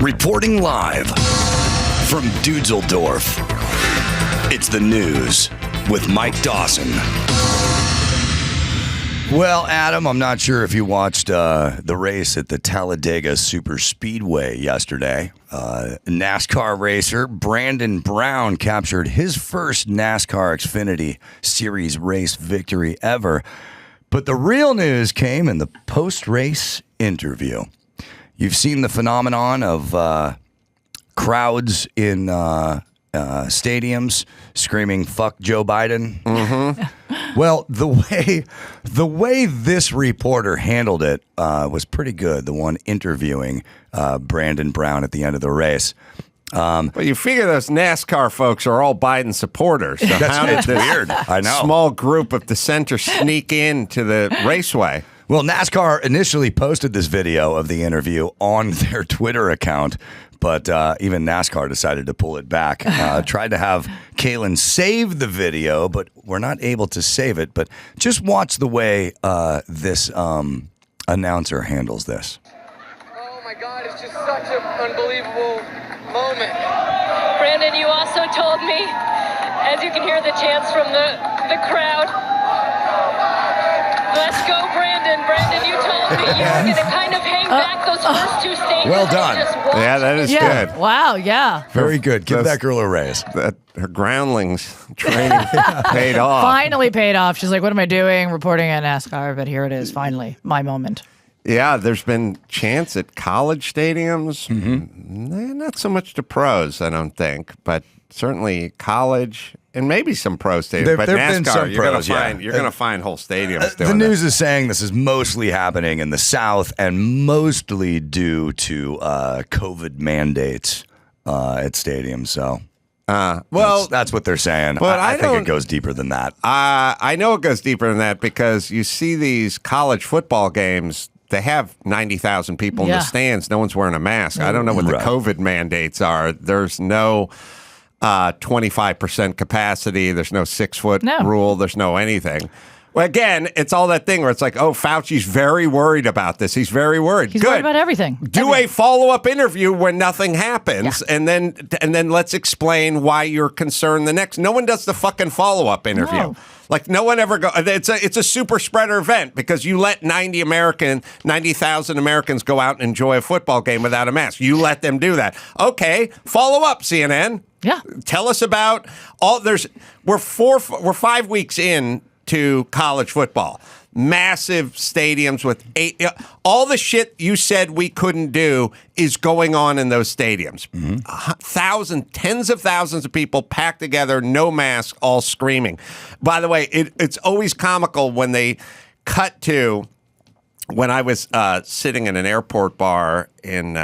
Reporting live from Dudesseldorf, it's the news with Mike Dawson. Well, Adam, I'm not sure if you watched the race at the Talladega Super Speedway yesterday. NASCAR racer Brandon Brown captured his first NASCAR Xfinity Series race victory ever. But the real news came in the post-race interview. You've seen the phenomenon of crowds in stadiums screaming "fuck Joe Biden." Mm-hmm. Well, the way this reporter handled it was pretty good. The one interviewing Brandon Brown at the end of the race. Well, you figure those NASCAR folks are all Biden supporters. So how did this weird. I know. Small group of dissenters sneak into the raceway? Well, NASCAR initially posted this video of the interview on their Twitter account, but even NASCAR decided to pull it back. Tried to have Kalen save the video, but we're not able to save it. But just watch the way this announcer handles this. Oh my God, it's just such an unbelievable moment. Brandon, you also told me, as you can hear the chants from the crowd, let's go, Brandon. Brandon, you told me you were going to kind of hang back those first two stages. Well done. And just watch Yeah, that is good. Wow, yeah. Very good. Give that girl a raise. Her groundlings training paid off. Finally paid off. She's like, what am I doing? Reporting at NASCAR, but here it is, finally, my moment. Yeah, there's been chants at college stadiums. Not so much to pros, I don't think, but certainly college and maybe some pro stadiums. But There've been NASCAR, some you're pros, going to find whole stadiums doing The news that. is saying this is mostly happening in the South and mostly due to COVID mandates at stadiums. So, that's what they're saying. But I think it goes deeper than that. I know it goes deeper than that because you see these college football games. They have 90,000 people in the stands. No one's wearing a mask. I don't know what the COVID mandates are. There's no 25% capacity. There's no 6-foot rule. There's no anything. Well, again, it's all that thing where it's like, oh, Fauci's very worried about this. He's very worried. He's Good. worried about everything. Do a follow-up interview when nothing happens, and then let's explain why you're concerned the next. No one does the fucking follow-up interview. No. Like, no one ever go. It's a super spreader event because you let 90,000 Americans go out and enjoy a football game without a mask. You let them do that. Okay, follow up, CNN. Yeah. Tell us about all. We're 5 weeks in to college football. Massive stadiums with all the shit you said we couldn't do is going on in those stadiums. Tens of thousands of people packed together, no mask, all screaming. By the way, it's always comical when they cut to when I was sitting in an airport bar in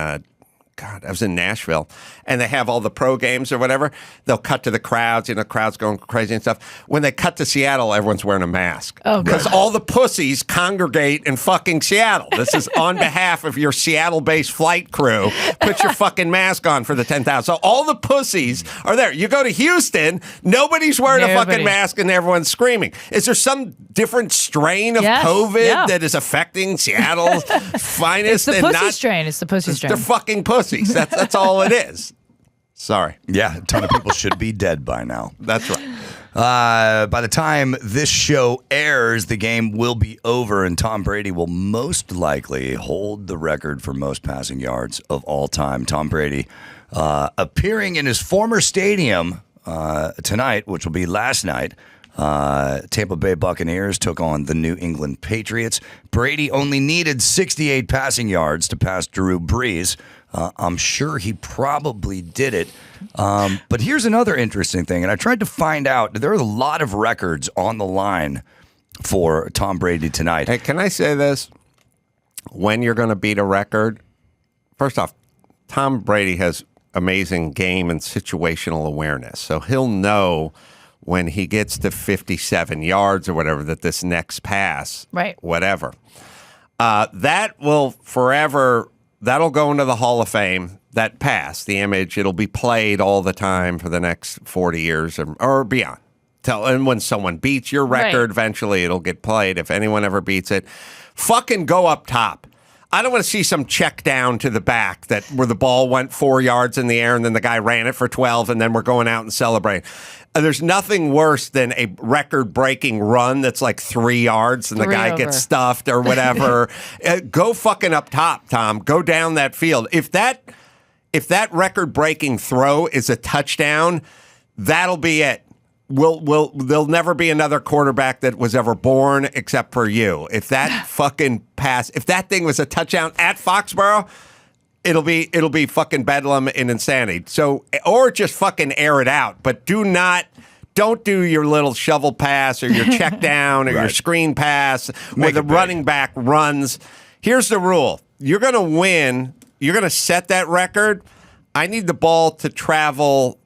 I was in Nashville, and they have all the pro games or whatever. They'll cut to the crowds, crowds going crazy and stuff. When they cut to Seattle, everyone's wearing a mask. Because all the pussies congregate in fucking Seattle. This is on behalf of your Seattle-based flight crew. Put your fucking mask on for the 10,000. So all the pussies are there. You go to Houston, nobody's wearing a fucking mask, and everyone's screaming. Is there some different strain of COVID that is affecting Seattle's finest? It's the pussy strain. It's the pussy strain. They're fucking pussies. That's all it is. Sorry. Yeah, a ton of people should be dead by now. That's right. By the time this show airs, the game will be over, and Tom Brady will most likely hold the record for most passing yards of all time. Tom Brady appearing in his former stadium tonight, which will be last night. Tampa Bay Buccaneers took on the New England Patriots. Brady only needed 68 passing yards to pass Drew Brees. I'm sure he probably did it. But here's another interesting thing, and I tried to find out. There are a lot of records on the line for Tom Brady tonight. Hey, can I say this? When you're going to beat a record, first off, Tom Brady has amazing game and situational awareness. So he'll know when he gets to 57 yards or whatever that this next pass, whatever, that will forever... That'll go into the Hall of Fame, that pass, the image. It'll be played all the time for the next 40 years or beyond. And when someone beats your record, eventually it'll get played. If anyone ever beats it, fucking go up top. I don't want to see some check down to the back where the ball went 4 yards in the air and then the guy ran it for 12 and then we're going out and celebrating. There's nothing worse than a record-breaking run that's like 3 yards and the guy gets stuffed or whatever. Go fucking up top, Tom. Go down that field. If that record-breaking throw is a touchdown, that'll be it. There'll never be another quarterback that was ever born except for you. If that fucking pass, if that thing was a touchdown at Foxborough, it'll be fucking bedlam and insanity. So, or just fucking air it out, but don't do your little shovel pass or your check down or your screen pass where the running back runs. Here's the rule. You're going to win. You're going to set that record. I need the ball to travel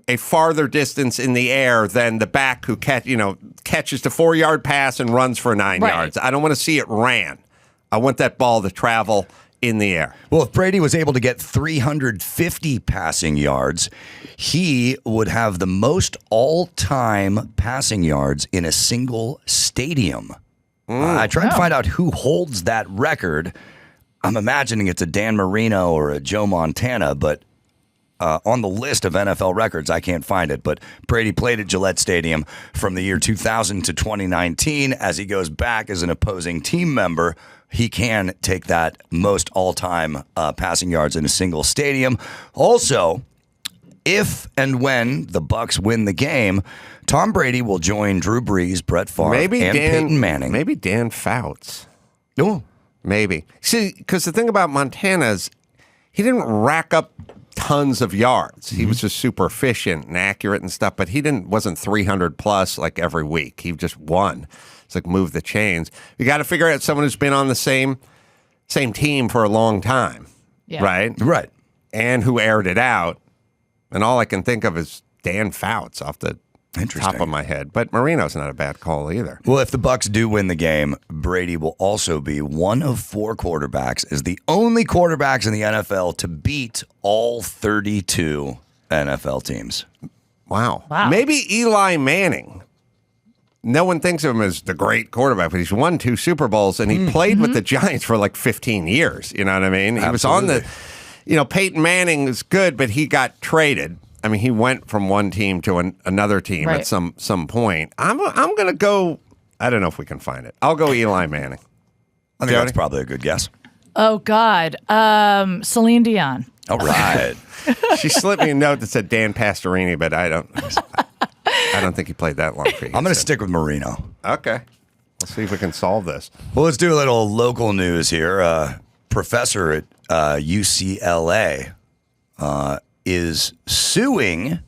a farther distance in the air than the back who catches the 4-yard pass and runs for 9 yards. I don't want to see it ran. I want that ball to travel in the air. Well, if Brady was able to get 350 passing yards, he would have the most all-time passing yards in a single stadium. I tried to find out who holds that record. I'm imagining it's a Dan Marino or a Joe Montana, but on the list of NFL records, I can't find it, but Brady played at Gillette Stadium from the year 2000 to 2019. As he goes back as an opposing team member, he can take that most all-time passing yards in a single stadium. Also, if and when the Bucs win the game, Tom Brady will join Drew Brees, Brett Favre, and Peyton Manning. Maybe Dan Fouts. No. Maybe. See, because the thing about Montana is he didn't rack up tons of yards. He was just super efficient and accurate and stuff, but he wasn't 300 plus like every week. He just won. It's like move the chains. You got to figure out someone who's been on the same team for a long time, right? Right. And who aired it out. And all I can think of is Dan Fouts off the top of my head. But Marino's not a bad call either. Well, if the Bucs do win the game, Brady will also be one of 4 quarterbacks, as the only quarterbacks in the NFL to beat all 32 NFL teams. Wow. Maybe Eli Manning. No one thinks of him as the great quarterback, but he's won 2 Super Bowls, and he played with the Giants for like 15 years. You know what I mean? He was on the, Peyton Manning is good, but he got traded. I mean, he went from one team to another team at some point. I'm going to go, I don't know if we can find it. I'll go Eli Manning. I think that's probably a good guess. Oh, God. Celine Dion. All right. She slipped me a note that said Dan Pastorini, but I don't think he played that long for you. I'm going to stick with Marino. Okay. Let's see if we can solve this. Well, let's do a little local news here. Professor at UCLA is suing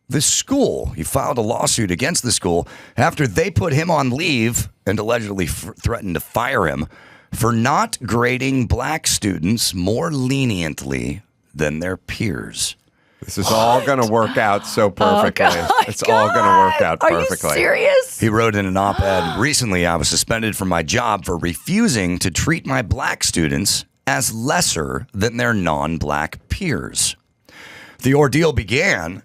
the school. He filed a lawsuit against the school after they put him on leave and allegedly threatened to fire him for not grading black students more leniently than their peers. This is all going to work out so perfectly. It's all going to work out perfectly. Are you serious? He wrote in an op-ed, "Recently, I was suspended from my job for refusing to treat my black students as lesser than their non-black peers." The ordeal began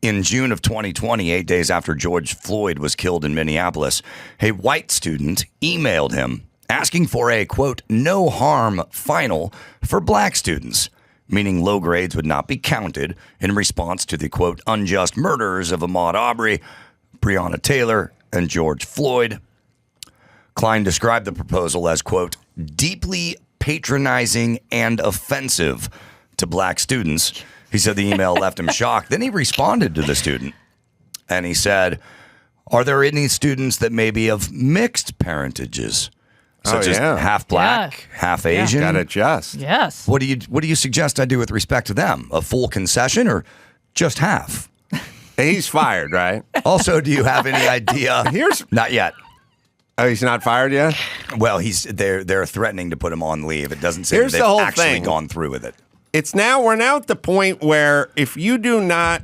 in June of 2020, 8 days after George Floyd was killed in Minneapolis. A white student emailed him asking for a, quote, no harm final for black students, meaning low grades would not be counted in response to the, quote, unjust murders of Ahmaud Arbery, Breonna Taylor, and George Floyd. Klein described the proposal as, quote, deeply patronizing and offensive to black students. He said the email left him shocked. Then he responded to the student, and he said, are there any students that may be of mixed parentages, such as half black, half Asian? Got to adjust. Yes. What do you suggest I do with respect to them? A full concession or just half? He's fired, right? Also, do you have any idea? Not yet. Oh, he's not fired yet? Well, they're threatening to put him on leave. It doesn't say they've actually gone through with it. We're now at the point where if you do not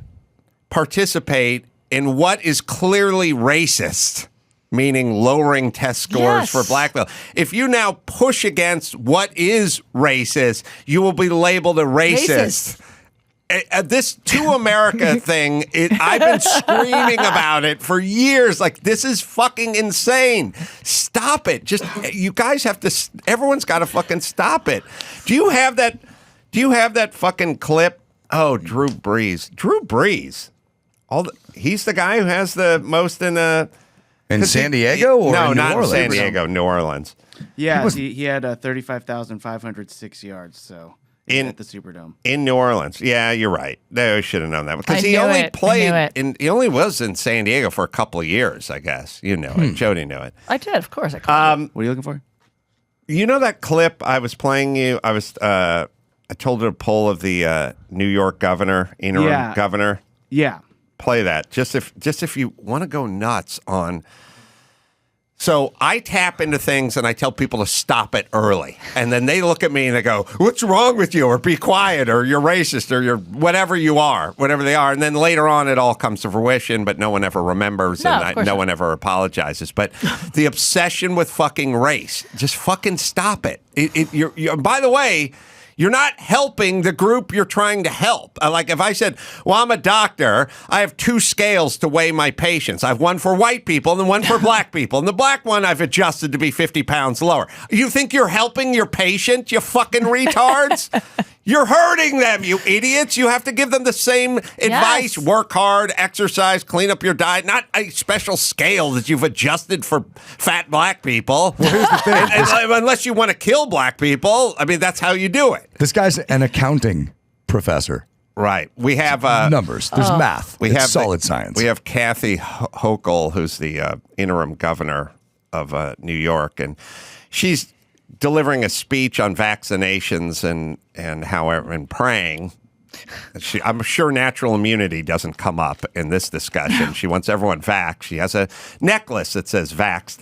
participate in what is clearly racist, meaning lowering test scores for black people, if you now push against what is racist, you will be labeled a racist. this To America thing, I've been screaming about it for years. Like, this is fucking insane. Stop it. Just, you guys have to, everyone's got to fucking stop it. Do you have that fucking clip? Oh, Drew Brees. He's the guy who has the most in San Diego or no, in New not Orleans? in San Diego, New Orleans. Yeah, he had 35,506 yards. So at the Superdome in New Orleans. Yeah, you're right. They should have known that because he only was in San Diego for a couple of years. I guess you know it. Jody knew it. I did, of course. I called it. what are you looking for? You know that clip I was playing you? I told her to pull of the New York interim governor. Yeah. Play that just if you want to go nuts on. So I tap into things and I tell people to stop it early, and then they look at me and they go, "What's wrong with you?" or "Be quiet," or "You're racist," or "You're whatever they are. And then later on, it all comes to fruition, but no one ever remembers and no one ever apologizes. But the obsession with fucking race, just fucking stop it. You're by the way. You're not helping the group you're trying to help. Like if I said, well, I'm a doctor, I have 2 scales to weigh my patients. I have one for white people and one for black people. And the black one I've adjusted to be 50 pounds lower. You think you're helping your patient, you fucking retards? You're hurting them, you idiots. You have to give them the same advice. Work hard, exercise, clean up your diet. Not a special scale that you've adjusted for fat black people. Well, here's the thing. Unless you want to kill black people. I mean, that's how you do it. This guy's an accounting professor. Right. We have numbers. There's math. We have solid science. We have Kathy Hochul, who's the interim governor of New York, and she's delivering a speech on vaccinations and praying. I'm sure natural immunity doesn't come up in this discussion. She wants everyone vaxxed. She has a necklace that says vaxxed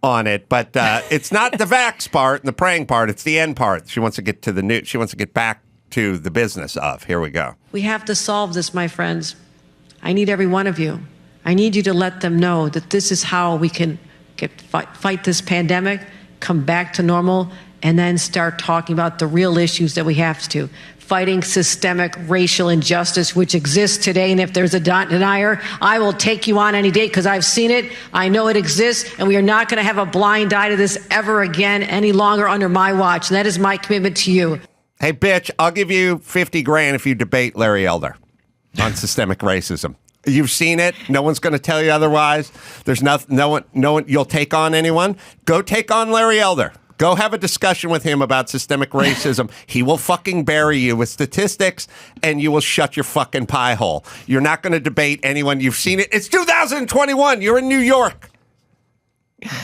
on it, but it's not the vax part and the praying part. It's the end part. She wants to get to she wants to get back to the business of. Here we go. We have to solve this, my friends. I need every one of you. I need you to let them know that this is how we can fight this pandemic, come back to normal, and then start talking about the real issues that we have to. Fighting systemic racial injustice, which exists today. And if there's a denier, I will take you on any day because I've seen it. I know it exists. And we are not going to have a blind eye to this ever again any longer under my watch. And that is my commitment to you. Hey, bitch, I'll give you $50,000 if you debate Larry Elder on systemic racism. You've seen it. No one's going to tell you otherwise. There's no one. You'll take on anyone. Go take on Larry Elder. Go have a discussion with him about systemic racism. He will fucking bury you with statistics, and you will shut your fucking pie hole. You're not going to debate anyone. You've seen it. It's 2021. You're in New York.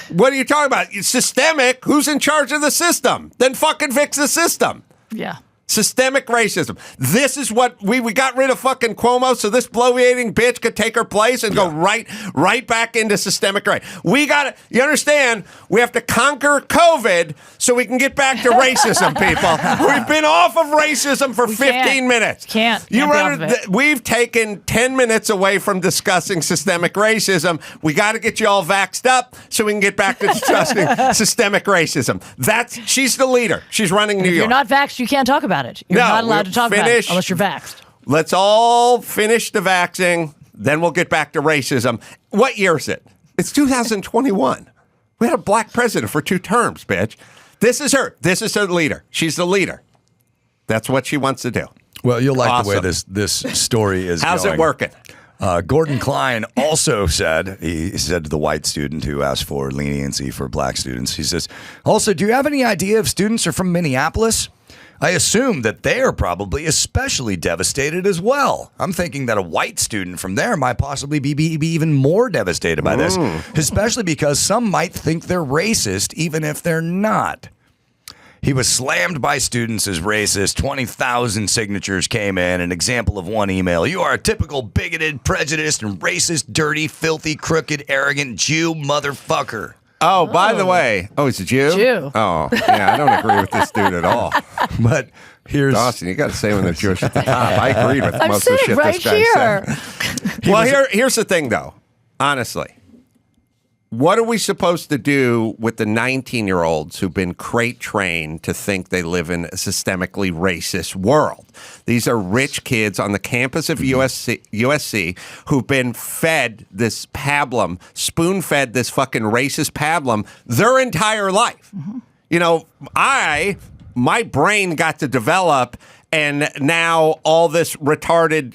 What are you talking about? It's systemic. Who's in charge of the system? Then fucking fix the system. Yeah. Systemic racism. This is what we got rid of fucking Cuomo so this bloviating bitch could take her place and go right back into systemic right. You understand, we have to conquer COVID so we can get back to racism, people. We've been off of racism for 15 minutes. We've taken 10 minutes away from discussing systemic racism. We got to get you all vaxxed up so we can get back to discussing systemic racism. She's the leader. She's running New York. If you're not vaxxed, you can't talk about it. You're not allowed to talk about it unless you're vaxxed. Let's all finish the vaxxing, then we'll get back to racism. What year is it? It's 2021. We had a black president for 2 terms, bitch. This is her. This is her leader. She's the leader. That's what she wants to do. Well, you'll like the way this story is How's going. it working? Gordon Klein also said, he said to the white student who asked for leniency for black students, he says, also, do you have any idea if students are from Minneapolis? I assume that they are probably especially devastated as well. I'm thinking that a white student from there might possibly be even more devastated by this, especially because some might think they're racist even if they're not. He was slammed by students as racist. 20,000 signatures came in. An example of one email. You are a typical bigoted, prejudiced, and racist, dirty, filthy, crooked, arrogant Jew motherfucker. Oh, by the way. Oh, he's a Jew? Jew. Oh, yeah, I don't agree with this dude at all. But here's... Dawson, you got to say when they're Jewish at the top. I agreed with most of the shit right this guy here. said. Well, here's the thing, though. Honestly. what are we supposed to do with the 19-year-olds who've been crate trained to think they live in a systemically racist world? These are rich kids on the campus of USC who've been fed this pablum, spoon-fed this fucking racist pablum their entire life. You know, my brain got to develop, and now all this retarded,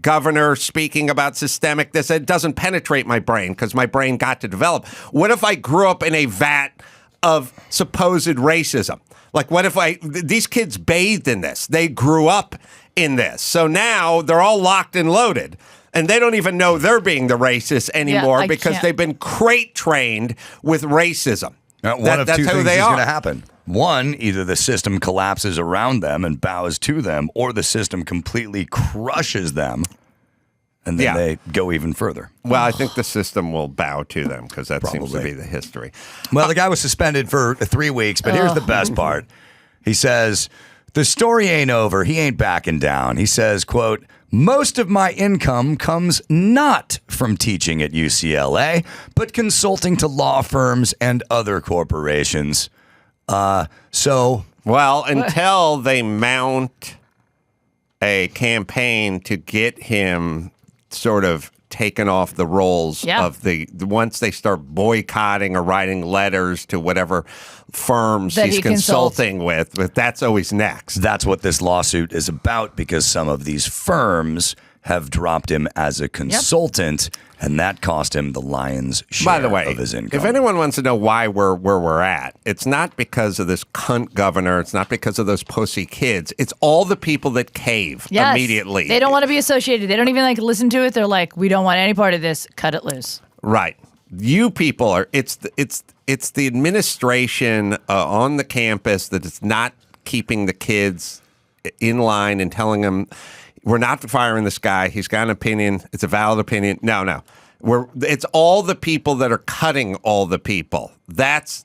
governor speaking about systemic this, it doesn't penetrate my brain because my brain got to develop. What if I grew up in a vat of supposed racism? Like, what if these kids bathed in this? They grew up in this. So now they're all locked and loaded. And they don't even know they're being the racist anymore because they've been crate trained with racism. One of two things is going to happen. One, either the system collapses around them and bows to them, or the system completely crushes them, and then they go even further. Well, I think the system will bow to them because that seems to be the history. Well, the guy was suspended for 3 weeks, but here's the best part. He says, the story ain't over. He ain't backing down. He says, quote, most of my income comes not from teaching at UCLA, but consulting to law firms and other corporations. Well, until they mount a campaign to get him sort of taken off the rolls of the once they start boycotting or writing letters to whatever firms he's consulting with, but that's always next. That's what this lawsuit is about, because some of these firms have dropped him as a consultant, and that cost him the lion's share of his income. If anyone wants to know why we're where we're at, it's not because of this cunt governor. It's not because of those pussy kids. It's all the people that cave immediately. They don't want to be associated. They don't even listen to it. They're like, we don't want any part of this. Cut it loose. Right. You people are. It's the administration on the campus that is not keeping the kids in line and telling them, we're not firing this guy. He's got an opinion. It's a valid opinion. No. It's all the people that are cutting all the people. That's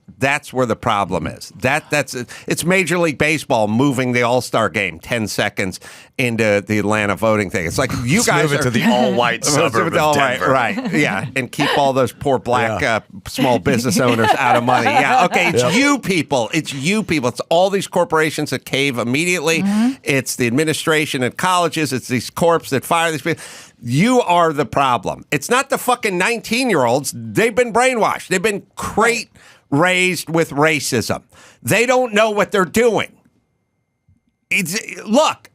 where the problem is. It's Major League Baseball moving the All-Star game 10 seconds into the Atlanta voting thing. It's like you guys move it to the all-white suburb of Denver. Right, yeah, and keep all those poor black small business owners out of money. Yeah, okay, it's you people. It's you people. It's all these corporations that cave immediately. It's the administration at colleges. It's these corps that fire these people. You are the problem. It's not the fucking 19-year-olds. They've been brainwashed. They've been raised with racism. They don't know what they're doing. Look,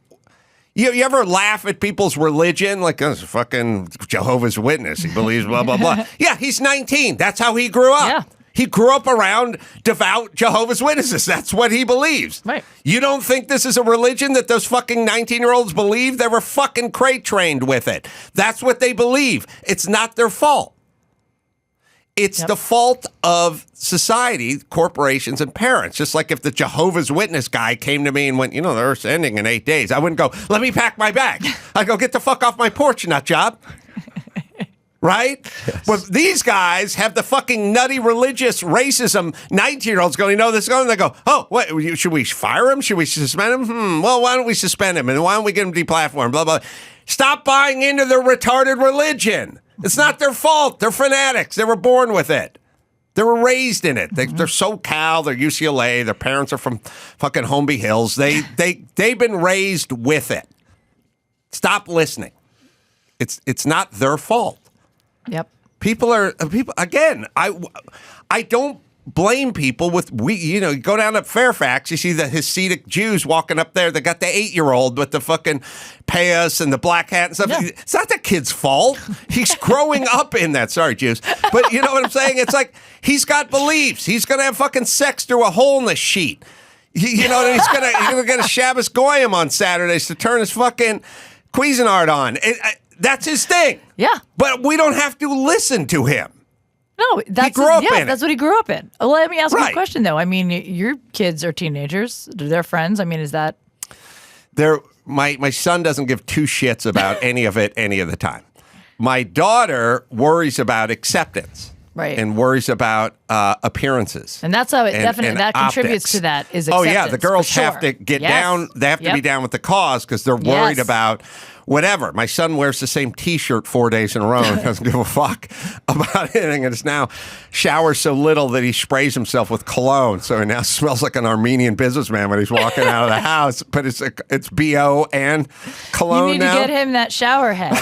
you ever laugh at people's religion? Like, oh, it's a fucking Jehovah's Witness. He believes blah, blah, blah. Yeah, he's 19. That's how he grew up. Yeah. He grew up around devout Jehovah's Witnesses. That's what he believes. Right. You don't think this is a religion that those fucking 19-year-olds believe? They were fucking crate trained with it. That's what they believe. It's not their fault. It's the fault of society, corporations, and parents. Just like if the Jehovah's Witness guy came to me and went, the Earth's ending in 8 days, I wouldn't go, let me pack my bag. I'd go, get the fuck off my porch, nut job. Right? Yes. But these guys have the fucking nutty religious racism 19-year-olds going, this is going. They go, oh, what? Should we fire him? Should we suspend him? Well, why don't we suspend him? And why don't we get him deplatformed? Blah, blah. Stop buying into their retarded religion. It's not their fault. They're fanatics. They were born with it. They were raised in it. They're SoCal. They're UCLA. Their parents are from fucking Holmby Hills. They've been raised with it. Stop listening. It's not their fault. Yep. People again. I don't blame people with you go down to Fairfax, you see the Hasidic Jews walking up there. They got the 8-year-old with the fucking payas and the black hat and stuff. Yeah. It's not the kid's fault. He's growing up in that. Sorry, Jews, but you know what I'm saying. It's like he's got beliefs. He's gonna have fucking sex through a hole in the sheet. He's gonna get a Shabbos Goyim on Saturdays to turn his fucking Cuisinart on. That's his thing. Yeah. But we don't have to listen to him. No, that's what he grew up in. Let me ask you a question, though. I mean, your kids are teenagers. They're friends. I mean, is that... My son doesn't give two shits about any of it any of the time. My daughter worries about acceptance. and worries about appearances. And that's how it definitely that contributes optics. to that. Is acceptance, yeah, the girls for sure. have to get down. They have to be down with the cause because they're worried about whatever. My son wears the same T-shirt 4 days in a row and doesn't give a fuck about anything. And it's now showers so little that he sprays himself with cologne, so he now smells like an Armenian businessman when he's walking out of the house. But it's BO and cologne. You need now. to get him that shower head.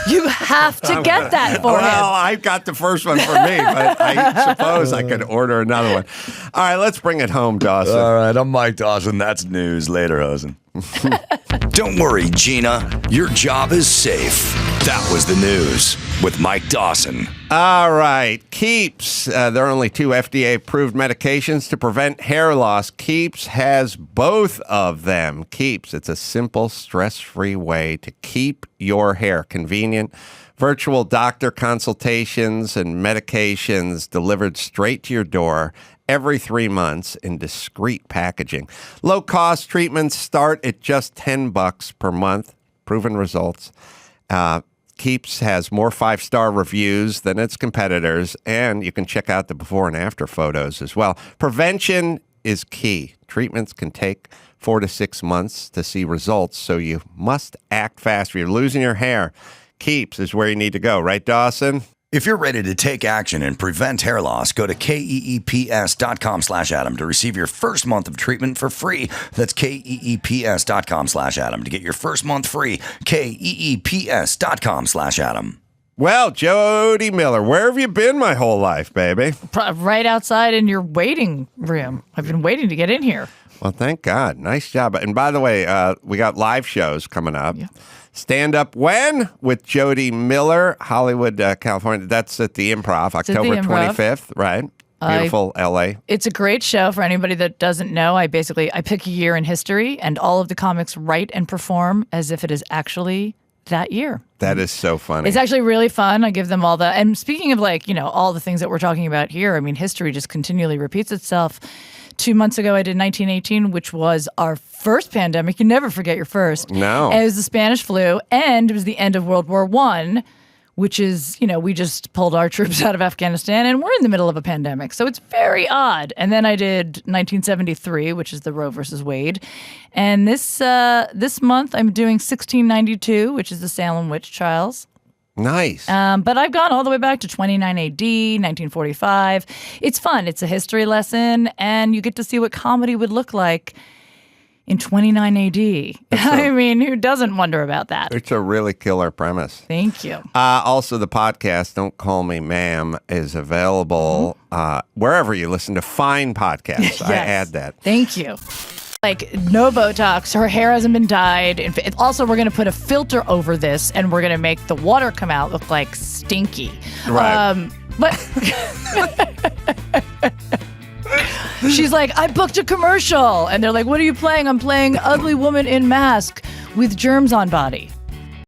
You have to get that for him. Well, I got the first one for me, but I suppose I could order another one. All right, let's bring it home, Dawson. All right, I'm Mike Dawson. That's news. Later, Hosen. Don't worry, Gina. Your job is safe. That was the news with Mike Dawson. All right. Keeps. There are only 2 FDA-approved medications to prevent hair loss. Keeps has both of them. Keeps. It's a simple, stress-free way to keep your hair convenient. Virtual doctor consultations and medications delivered straight to your door every 3 months in discreet packaging. Low-cost treatments start at just $10 per month. Proven results. Keeps has more 5-star reviews than its competitors, and you can check out the before and after photos as well. Prevention is key. Treatments can take 4 to 6 months to see results, so you must act fast. If you're losing your hair, Keeps is where you need to go. Right, Dawson? If you're ready to take action and prevent hair loss, go to keeps.com/Adam to receive your first month of treatment for free. That's keeps.com/Adam to get your first month free. keeps.com/Adam. Well, Jody Miller, where have you been my whole life, baby? Right outside in your waiting room. I've been waiting to get in here. Well, thank God. Nice job. And by the way, we got live shows coming up. Yeah. Stand Up When with Jody Miller, Hollywood, California. That's at the Improv, October 25th, right? Beautiful LA. It's a great show for anybody that doesn't know. I pick a year in history, and all of the comics write and perform as if it is actually that year. That is so funny. It's actually really fun. I give them all the, and speaking of all the things that we're talking about here, I mean, history just continually repeats itself. 2 months ago, I did 1918, which was our first pandemic. You never forget your first. No. And it was the Spanish flu, and it was the end of World War I, which is, we just pulled our troops out of Afghanistan, and we're in the middle of a pandemic. So it's very odd. And then I did 1973, which is the Roe versus Wade. And this month, I'm doing 1692, which is the Salem witch trials. Nice. But I've gone all the way back to 29 AD, 1945. It's fun. It's a history lesson, and you get to see what comedy would look like in 29 AD. I mean, who doesn't wonder about that? It's a really killer premise. Thank you. Also, the podcast, Don't Call Me Ma'am, is available wherever you listen to fine podcasts. Yes. I add that. Thank you. No Botox. Her hair hasn't been dyed. Also, we're going to put a filter over this, and we're going to make the water come out look like stinky. Right. But she's like, I booked a commercial. And they're like, what are you playing? I'm playing Ugly Woman in Mask with Germs on Body.